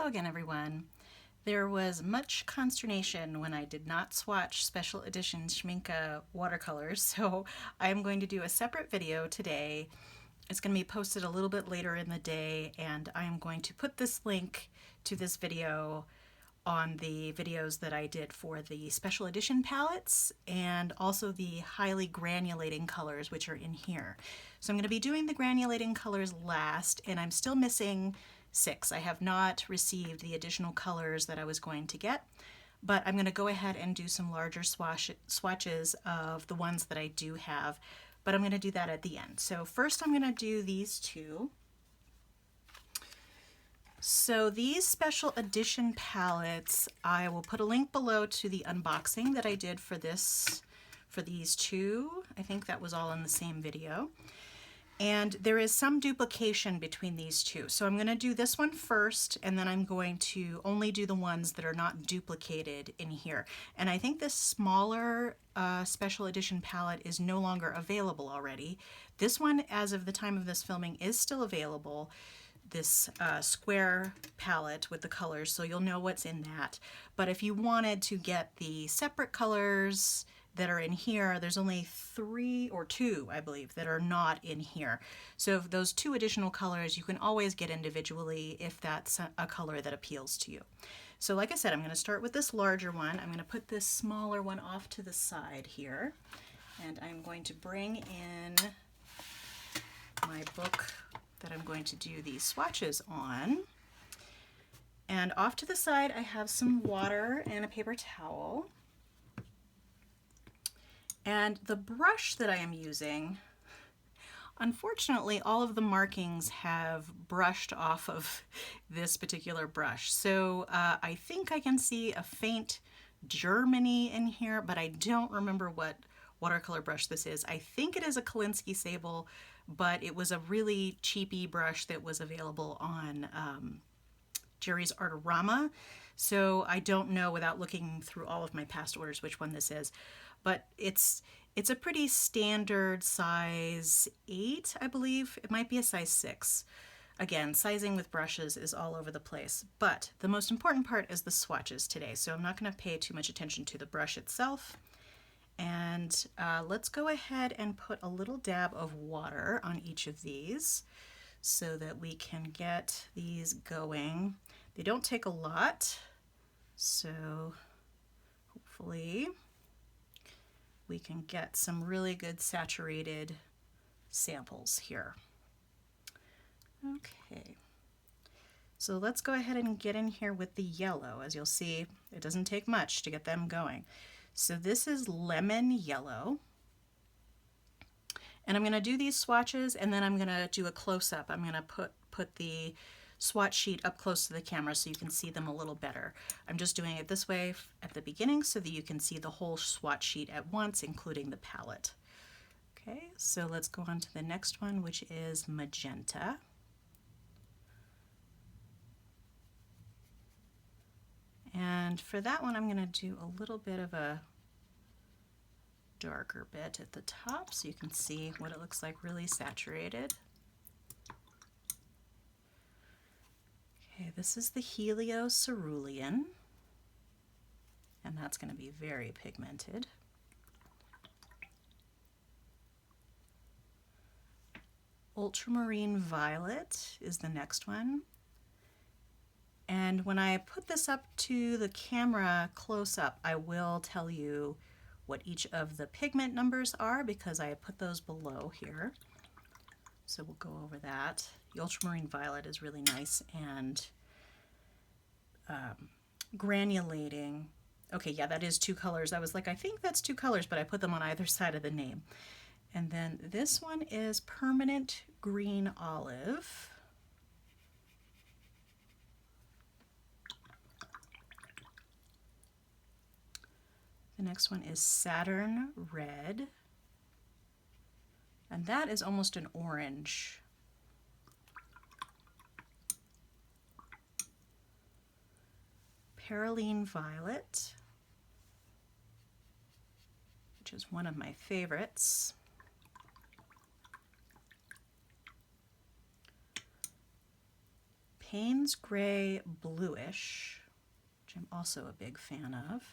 Hello again, everyone. There was much consternation when I did not swatch special edition Schmincke watercolors, so I am going to do a separate video today. It's going to be posted a little bit later in the day, and I am going to put this link to this video on the videos that I did for the special edition palettes and also the highly granulating colors, which are in here. So I'm going to be doing the granulating colors last, and I'm still missing 6. I have not received the additional colors that I was going to get, but I'm going to go ahead and do some larger swatches of the ones that I do have, but I'm going to do that at the end. So first I'm going to do these two. So these special edition palettes, I will put a link below to the unboxing that I did for these two. I think that was all in the same video. And there is some duplication between these two. So I'm going to do this one first, and then I'm going to only do the ones that are not duplicated in here. And I think this smaller special edition palette is no longer available already. This one, as of the time of this filming, is still available. This square palette with the colors, so you'll know what's in that. But if you wanted to get the separate colors that are in here, there's only 3 or 2, I believe, that are not in here. So if those 2 additional colors you can always get individually if that's a color that appeals to you. So like I said, I'm going to start with this larger one. I'm going to put this smaller one off to the side here, and I'm going to bring in my book that I'm going to do these swatches on. And off to the side I have some water and a paper towel. And the brush that I am using, unfortunately all of the markings have brushed off of this particular brush. So I think I can see a faint Germany in here, but I don't remember what watercolor brush this is. I think it is a Kolinsky Sable, but it was a really cheapy brush that was available on Jerry's Artorama. So I don't know, without looking through all of my past orders, which one this is. But it's a pretty standard size 8, I believe. It might be a size 6. Again, sizing with brushes is all over the place. But the most important part is the swatches today, so I'm not going to pay too much attention to the brush itself. And let's go ahead and put a little dab of water on each of these so that we can get these going. They don't take a lot, so hopefully we can get some really good saturated samples here. Okay, so let's go ahead and get in here with the yellow. As you'll see, it doesn't take much to get them going. So this is lemon yellow. And I'm going to do these swatches, and then I'm going to do a close-up. I'm going to put the swatch sheet up close to the camera so you can see them a little better. I'm just doing it this way at the beginning so that you can see the whole swatch sheet at once, including the palette. Okay, so let's go on to the next one, which is magenta. And for that one, I'm going to do a little bit of a darker bit at the top so you can see what it looks like really saturated. Okay, this is the Helio Cerulean, and that's going to be very pigmented. Ultramarine Violet is the next one. And when I put this up to the camera close up, I will tell you what each of the pigment numbers are because I put those below here. So we'll go over that. The ultramarine violet is really nice and granulating. Okay, yeah, that is 2 colors. I was like, I think that's 2 colors, but I put them on either side of the name. And then this one is permanent green olive. The next one is Saturn Red, and that is almost an orange. Perylene Violet, which is one of my favorites. Payne's Gray Bluish, which I'm also a big fan of.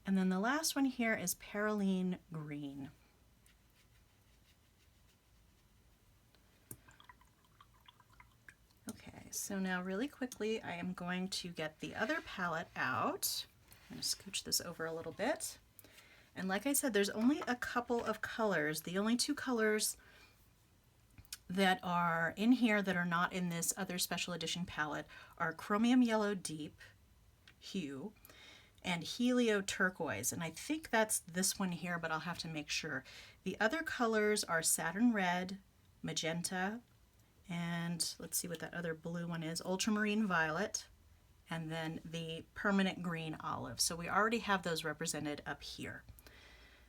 And then the last one here is Pearlescent Green. Okay, so now really quickly I am going to get the other palette out. I'm going to scooch this over a little bit. And like I said, there's only a couple of colors. The only two colors that are in here that are not in this other special edition palette are Chromium Yellow Deep Hue and Helio Turquoise. And I think that's this one here, but I'll have to make sure. The other colors are Saturn Red, Magenta, and let's see what that other blue one is, Ultramarine Violet, and then the Permanent Green Olive. So we already have those represented up here.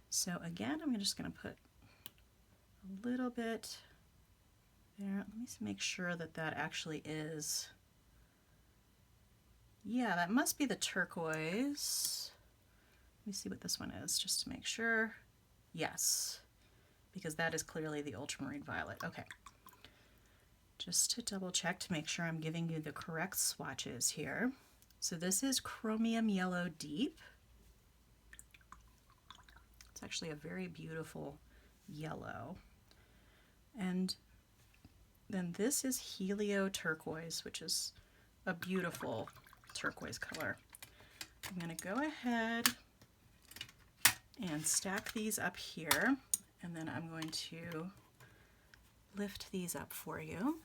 So again, I'm just going to put a little bit there. Let me make sure that that actually is, yeah, that must be the turquoise. Let me see what this one is just to make sure. Yes, because that is clearly the ultramarine violet. Okay. Just to double check to make sure I'm giving you the correct swatches here. So this is Chromium Yellow Deep. It's actually a very beautiful yellow. And then this is Helio Turquoise, which is a beautiful turquoise color. I'm going to go ahead and stack these up here, and then I'm going to lift these up for you.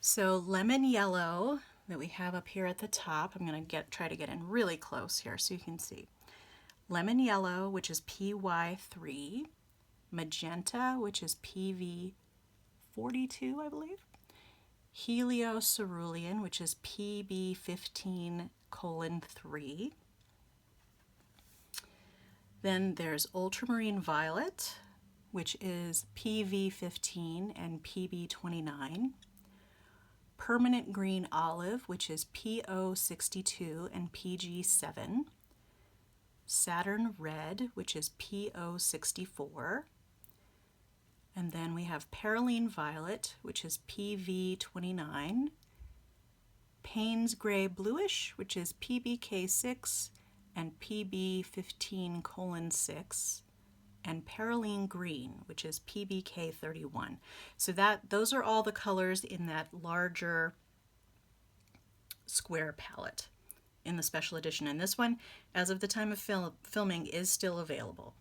So lemon yellow that we have up here at the top, I'm going to try to get in really close here so you can see. Lemon yellow, which is PY3, magenta, which is PV42, I believe. Helio Cerulean, which is PB15:3. Then there's ultramarine violet, which is PV15 and PB29. Permanent green olive, which is PO62 and PG7. Saturn red, which is PO64. And then we have Pearlescent Violet, which is PV29, Payne's Gray Bluish, which is PBK6 and PB15:6, and Pearlescent Green, which is PBK31. So those are all the colors in that larger square palette in the special edition. And this one, as of the time of filming, is still available.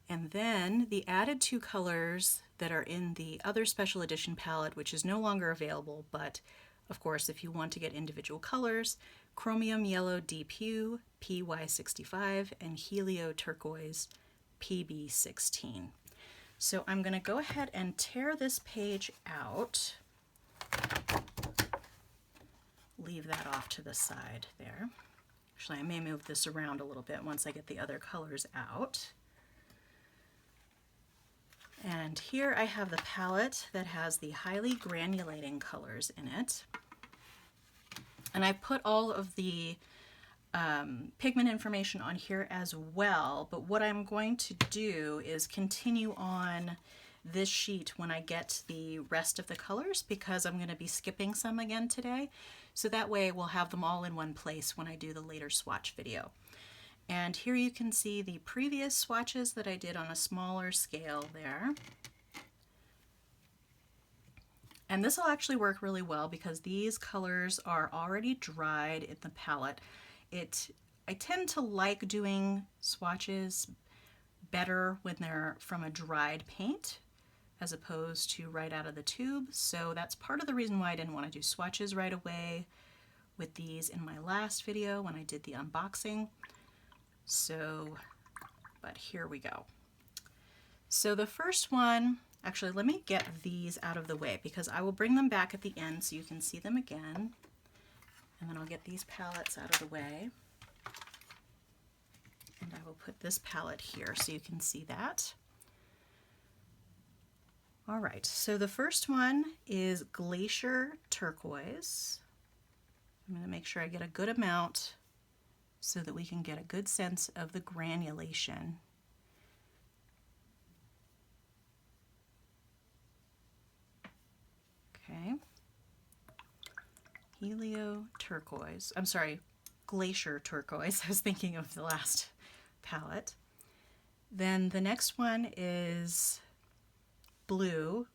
And then the added two colors that are in the other special edition palette, which is no longer available, but of course, if you want to get individual colors, Chromium Yellow Deep Hue, PY65, and Helio Turquoise, PB16. So I'm going to go ahead and tear this page out. Leave that off to the side there. Actually, I may move this around a little bit once I get the other colors out. And here I have the palette that has the highly granulating colors in it. And I put all of the pigment information on here as well, but what I'm going to do is continue on this sheet when I get the rest of the colors, because I'm going to be skipping some again today. So that way we'll have them all in one place when I do the later swatch video. And here you can see the previous swatches that I did on a smaller scale there. And this will actually work really well because these colors are already dried in the palette. I tend to like doing swatches better when they're from a dried paint as opposed to right out of the tube. So that's part of the reason why I didn't want to do swatches right away with these in my last video when I did the unboxing. So, but here we go. So the first one, actually let me get these out of the way because I will bring them back at the end so you can see them again. And then I'll get these palettes out of the way. And I will put this palette here so you can see that. All right, so the first one is Glacier Turquoise. I'm going to make sure I get a good amount so that we can get a good sense of the granulation. Helio turquoise. I'm sorry, glacier turquoise. I was thinking of the last palette. Then the next one is blue,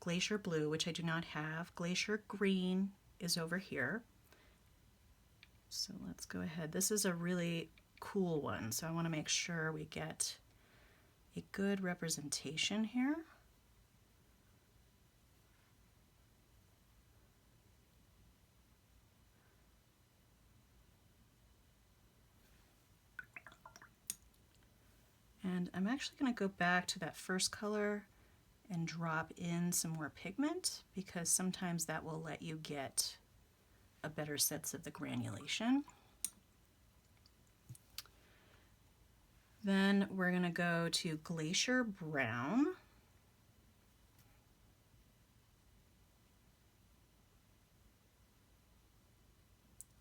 glacier blue, which I do not have. Glacier green is over here. So let's go ahead. This is a really cool one, so I want to make sure we get a good representation here. And I'm actually going to go back to that first color and drop in some more pigment, because sometimes that will let you get a better sense of the granulation. Then we're going to go to Glacier Brown.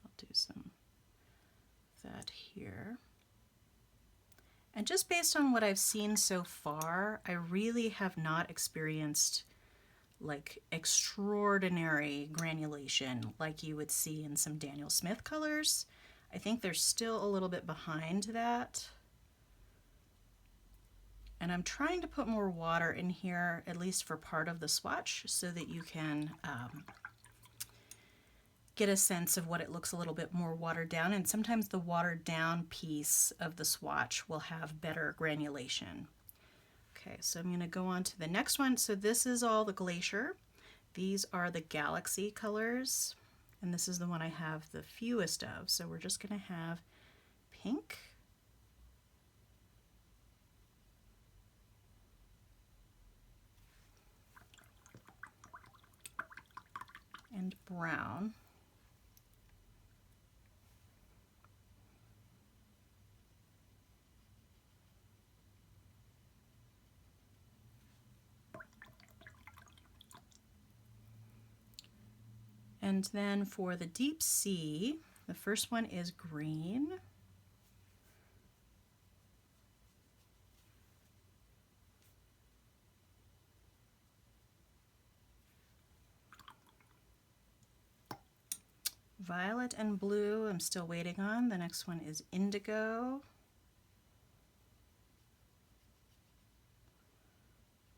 I'll do some of that here. And just based on what I've seen so far, I really have not experienced like extraordinary granulation like you would see in some Daniel Smith colors. I think they're still a little bit behind that. And I'm trying to put more water in here, at least for part of the swatch, so that you can get a sense of what it looks a little bit more watered down. And sometimes the watered down piece of the swatch will have better granulation. Okay, so I'm going to go on to the next one. So this is all the glacier. These are the galaxy colors, and this is the one I have the fewest of. So we're just going to have pink, and brown. And then for the deep sea, the first one is green. Violet and blue, I'm still waiting on. The next one is indigo.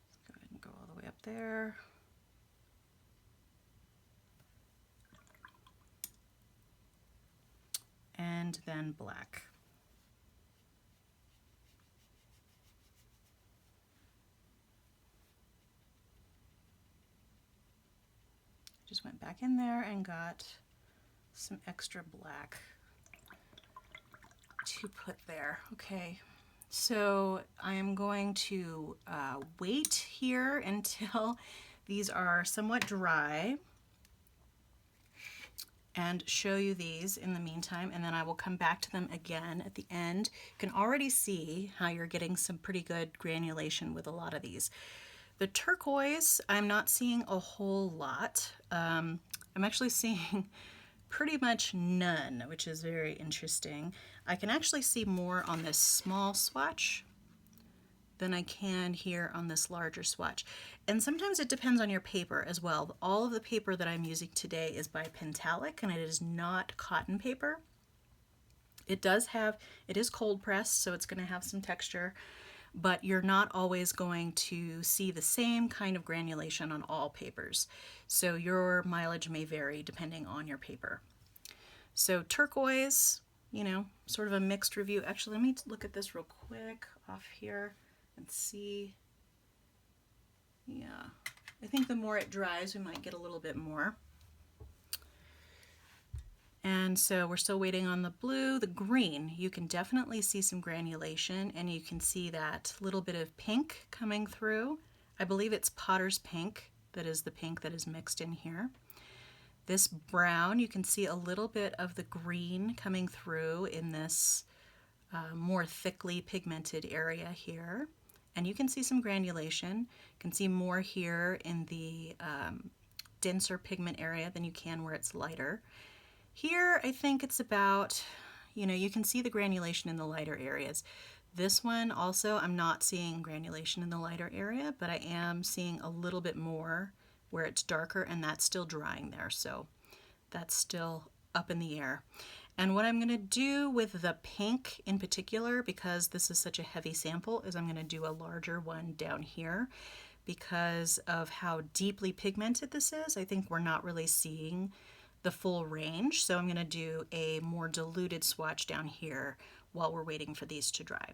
Let's go ahead and go all the way up there. And then black. Just went back in there and got some extra black to put there. Okay, so I am going to wait here until these are somewhat dry and show you these in the meantime, and then I will come back to them again at the end. You can already see how you're getting some pretty good granulation with a lot of these. The turquoise, I'm not seeing a whole lot. I'm actually seeing pretty much none, which is very interesting. I can actually see more on this small swatch than I can here on this larger swatch. And sometimes it depends on your paper as well. All of the paper that I'm using today is by Pentalic, and it is not cotton paper. It is cold pressed, so it's going to have some texture, but you're not always going to see the same kind of granulation on all papers. So your mileage may vary depending on your paper. So turquoise, you know, sort of a mixed review. Actually, let me look at this real quick off here and see. Yeah, I think the more it dries, we might get a little bit more. And so we're still waiting on the blue. The green, you can definitely see some granulation, and you can see that little bit of pink coming through. I believe it's Potter's pink that is the pink that is mixed in here. This brown, you can see a little bit of the green coming through in this more thickly pigmented area here. And you can see some granulation. You can see more here in the denser pigment area than you can where it's lighter. Here, I think it's about, you know, you can see the granulation in the lighter areas. This one also, I'm not seeing granulation in the lighter area, but I am seeing a little bit more where it's darker, and that's still drying there. So That's still up in the air. And what I'm going to do with the pink in particular, because this is such a heavy sample, is I'm going to do a larger one down here because of how deeply pigmented this is. I think we're not really seeing the full range, so I'm going to do a more diluted swatch down here while we're waiting for these to dry.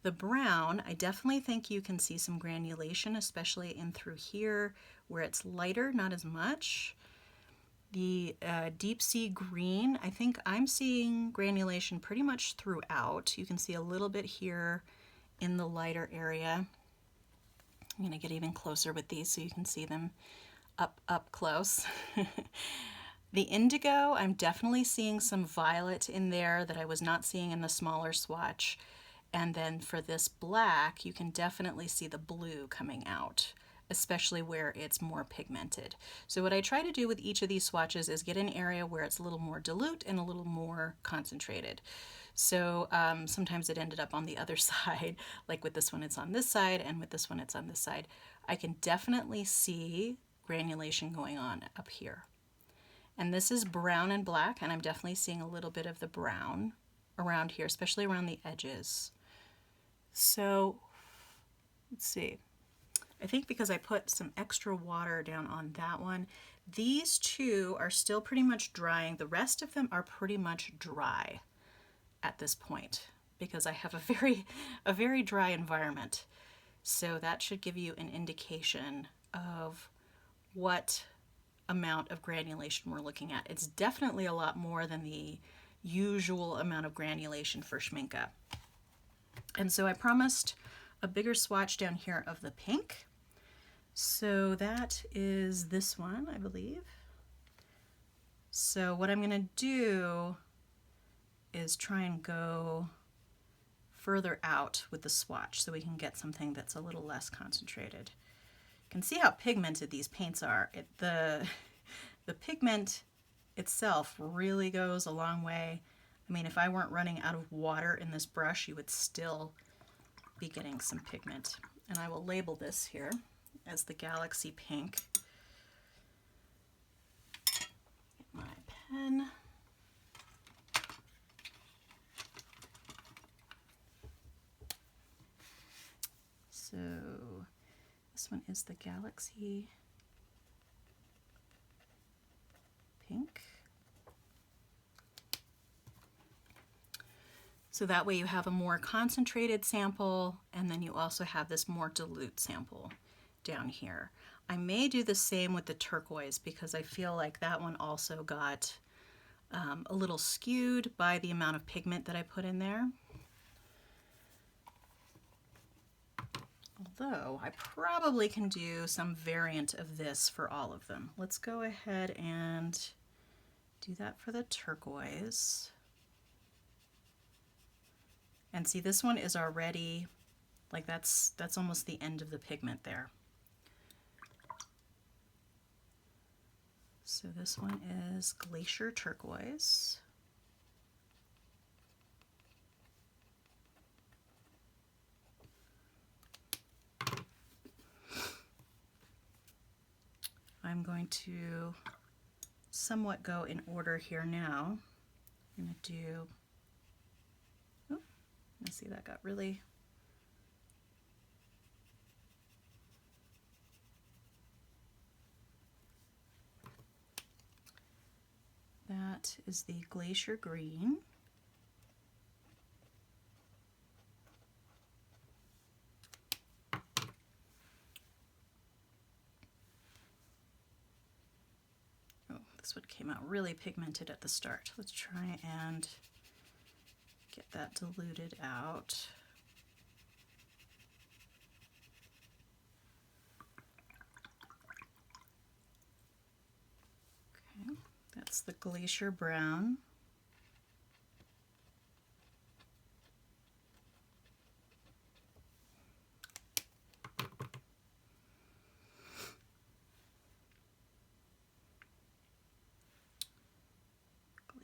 The brown, I definitely think you can see some granulation, especially in through here where it's lighter, not as much. The deep sea green, I think I'm seeing granulation pretty much throughout. You can see a little bit here in the lighter area. I'm going to get even closer with these so you can see them up close. The indigo, I'm definitely seeing some violet in there that I was not seeing in the smaller swatch. And then for this black, you can definitely see the blue coming out, especially where it's more pigmented. So what I try to do with each of these swatches is get an area where it's a little more dilute and a little more concentrated. So sometimes it ended up on the other side, like with this one it's on this side, and with this one it's on this side. I can definitely see granulation going on up here. And this is brown and black, and I'm definitely seeing a little bit of the brown around here, especially around the edges. So let's see. I think because I put some extra water down on that one, these two are still pretty much drying. The rest of them are pretty much dry at this point because I have a very dry environment. So that should give you an indication of what amount of granulation we're looking at. It's definitely a lot more than the usual amount of granulation for Schmincke. And so I promised a bigger swatch down here of the pink. So that is this one, I believe. So what I'm going to do is try and go further out with the swatch so we can get something that's a little less concentrated. You can see how pigmented these paints are. The pigment itself really goes a long way. I mean, if I weren't running out of water in this brush, you would still be getting some pigment. And I will label this here as the Galaxy Pink. Get my pen. So this one is the Galaxy Pink. So that way you have a more concentrated sample, and then you also have this more dilute sample down here. I may do the same with the turquoise because I feel like that one also got a little skewed by the amount of pigment that I put in there. Although I probably can do some variant of this for all of them. Let's go ahead and do that for the turquoise. And see, this one is already, like that's almost the end of the pigment there. So this one is Glacier Turquoise. I'm going to somewhat go in order here now. I'm going to do, oh, let's see, that got really, that is the Glacier Green. This one came out really pigmented at the start. Let's try and get that diluted out. Okay, that's the Glacier Brown.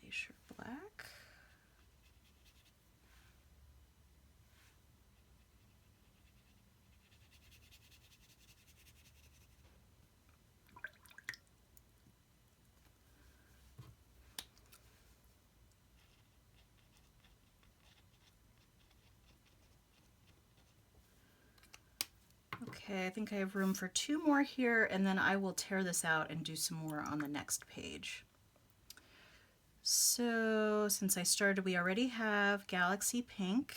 Glacier Black. Okay, I think I have room for 2 more here, and then I will tear this out and do some more on the next page. So since I started, we already have Galaxy Pink.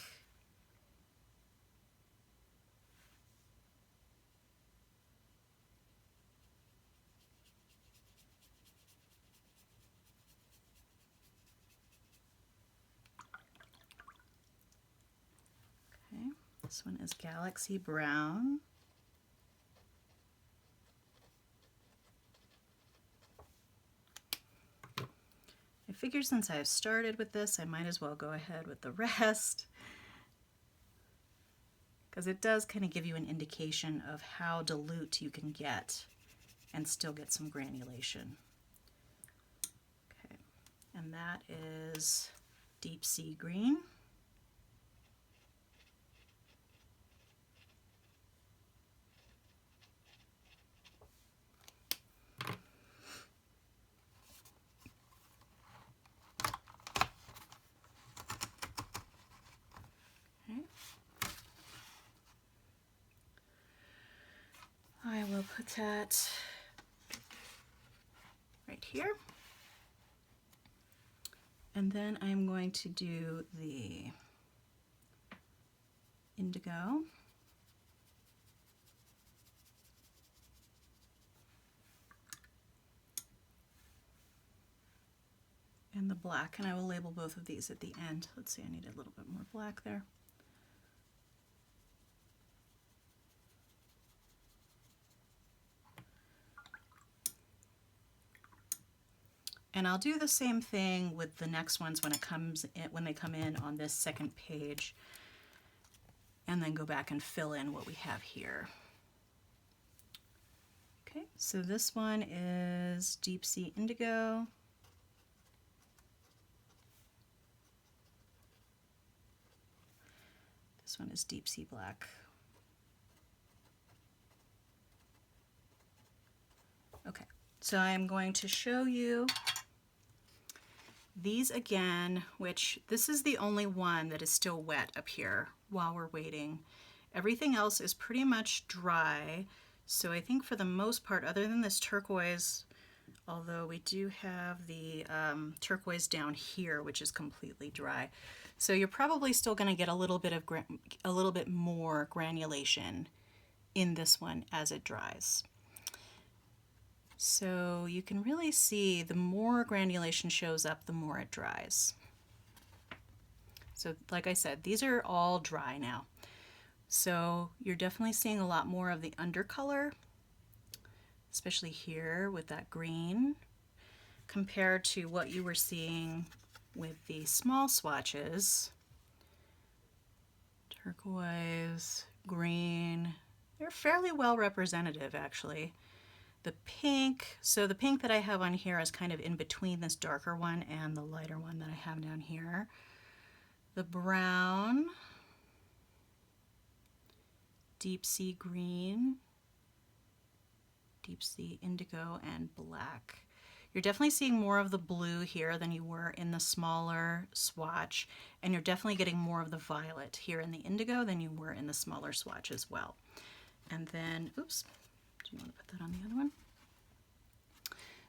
Okay, this one is Galaxy Brown. I figure since I've started with this, I might as well go ahead with the rest, because it does kind of give you an indication of how dilute you can get and still get some granulation. Okay, and that is Deep Sea Green. I will put that right here. And then I'm going to do the indigo. And the black, and I will label both of these at the end. Let's see, I need a little bit more black there. And I'll do the same thing with the next ones when they come in on this second page, and then go back and fill in what we have here. Okay, so this one is Deep Sea Indigo. This one is Deep Sea Black. Okay, so I'm going to show you these again, which this is the only one that is still wet up here while we're waiting. Everything else is pretty much dry. So I think for the most part, other than this turquoise, although we do have the turquoise down here, which is completely dry. So you're probably still going to get a little bit more granulation in this one as it dries. So you can really see the more granulation shows up, the more it dries. So like I said, these are all dry now. So you're definitely seeing a lot more of the undercolor, especially here with that green, compared to what you were seeing with the small swatches. Turquoise, green, they're fairly well representative actually. The pink, so the pink that I have on here is kind of in between this darker one and the lighter one that I have down here. The brown, Deep Sea Green, Deep Sea Indigo, and black. You're definitely seeing more of the blue here than you were in the smaller swatch, and you're definitely getting more of the violet here in the indigo than you were in the smaller swatch as well. And then, oops, do you want to put that on the other one?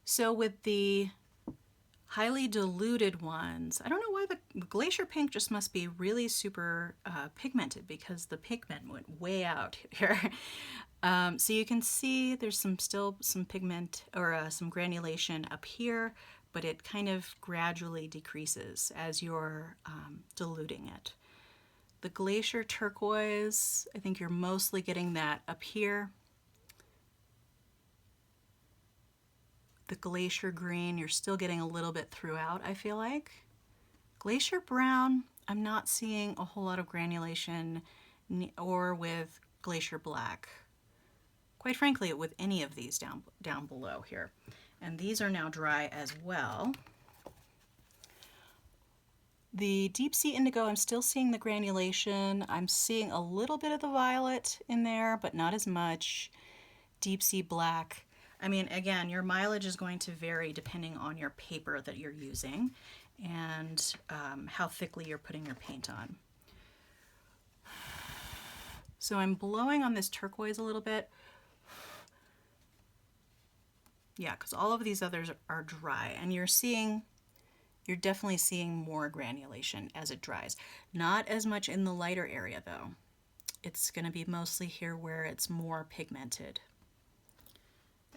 So with the highly diluted ones, I don't know why the Glacier Pink just must be really super pigmented, because the pigment went way out here. So you can see there's still some pigment or some granulation up here, but it kind of gradually decreases as you're diluting it. The Glacier Turquoise, I think you're mostly getting that up here. The Glacier Green, you're still getting a little bit throughout, I feel like. Glacier Brown, I'm not seeing a whole lot of granulation, or with Glacier Black. Quite frankly, with any of these down below here. And these are now dry as well. The Deep Sea Indigo, I'm still seeing the granulation. I'm seeing a little bit of the violet in there, but not as much. Deep Sea Black. I mean, again, your mileage is going to vary depending on your paper that you're using and how thickly you're putting your paint on. So I'm blowing on this turquoise a little bit. Yeah, because all of these others are dry, and you're definitely seeing more granulation as it dries. Not as much in the lighter area though. It's going to be mostly here where it's more pigmented.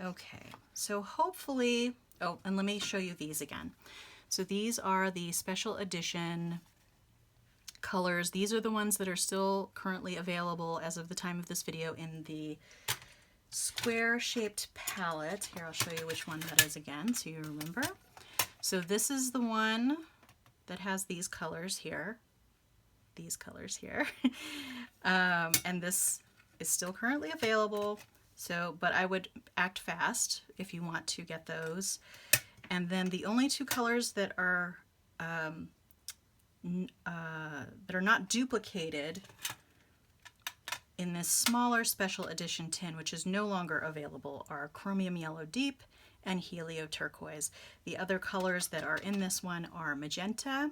Okay, so hopefully, oh, and let me show you these again. So these are the special edition colors. These are the ones that are still currently available as of the time of this video in the square shaped palette. Here, I'll show you which one that is again so you remember. So this is the one that has these colors here. And this is still currently available. So, but I would act fast if you want to get those. And then the only two colors that are not duplicated in this smaller special edition tin, which is no longer available, are Chromium Yellow Deep and Helio Turquoise. The other colors that are in this one are Magenta,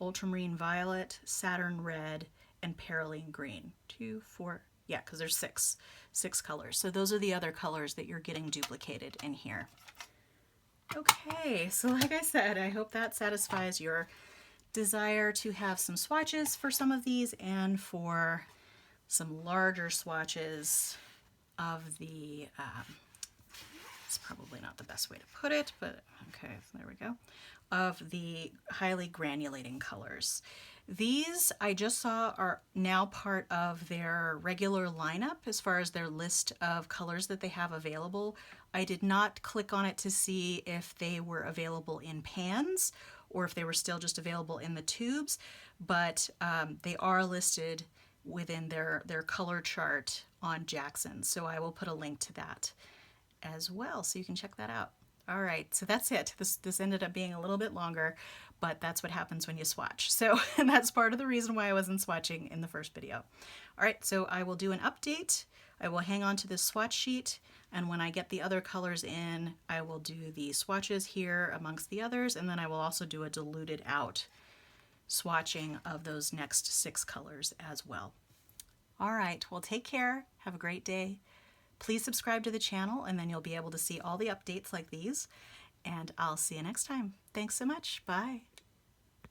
Ultramarine Violet, Saturn Red, and Perylene Green. 2, 4, yeah, because there's six colors. So those are the other colors that you're getting duplicated in here. Okay, so like I said, I hope that satisfies your desire to have some swatches for some of these and for some larger swatches of the, it's probably not the best way to put it, but okay, so there we go, of the highly granulating colors. These I just saw are now part of their regular lineup as far as their list of colors that they have available. I did not click on it to see if they were available in pans or if they were still just available in the tubes, but they are listed within their color chart on Jackson. So I will put a link to that as well so you can check that out. All right, so that's it. This ended up being a little bit longer, but that's what happens when you swatch. So and that's part of the reason why I wasn't swatching in the first video. All right, so I will do an update. I will hang on to this swatch sheet, and when I get the other colors in, I will do the swatches here amongst the others, and then I will also do a diluted out swatching of those next 6 colors as well. All right, well, take care. Have a great day. Please subscribe to the channel, and then you'll be able to see all the updates like these. And I'll see you next time. Thanks so much. Bye.